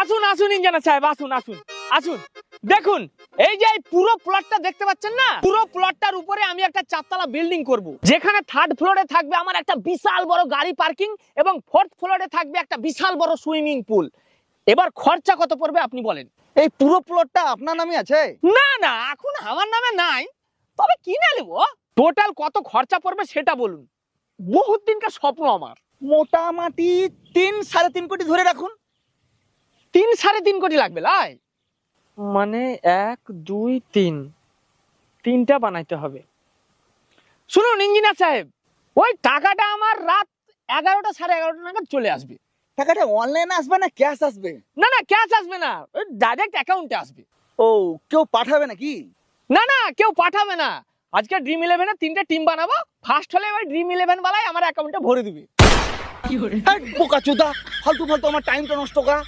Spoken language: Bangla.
আসুন আসুন ইঞ্জিনিয়ার সাহেব, আসুন আসুন আসুন। দেখুন এই যে এই পুরো প্লটটা দেখতে পাচ্ছেন না, পুরো প্লটটার উপরে আমি একটা চারতলা বিল্ডিং করব, যেখানে থার্ড ফ্লোরে থাকবে আমার একটা বিশাল বড় গাড়ি পার্কিং এবং ফোর্থ ফ্লোরে থাকবে একটা বিশাল বড় সুইমিং পুল। এবার খরচা কত পড়বে আপনি বলেন? এই পুরো প্লটটা আপনার নামে আছে? না না, এখন আমার নামে নাই, তবে কিনে নেব। টোটাল কত খরচা পড়বে সেটা বলুন, বহুত দিনকার স্বপ্ন আমার। মোটামুটি 3-3.5 কোটি ধরে রাখুন। 3-3.5 কোটি লাগবে লাই? মানে 1 2 3, তিনটা বানাইতে হবে। শুনুন ইঞ্জিনিয়ার সাহেব, ওই টাকাটা আমার রাত 11টা 11:30 নাগাদ চলে আসবে। টাকাটা অনলাইনে আসবে না ক্যাশ আসবে? না না, ক্যাশ আসবে না, ওই ডাইরেক্ট অ্যাকাউন্টে আসবে। ও, কেউ পাঠাবে নাকি? না না, কেউ পাঠাবে না। আজকে ড্রিম ইলেভেনে 3টে টিম বানাবো, ফার্স্ট হলে ওই ড্রিম ইলেভেন বালাই আমার অ্যাকাউন্টে ভরে দিবে। বোকাচোদা, ফালতু ফালতু আমার টাইমটা নষ্ট করা।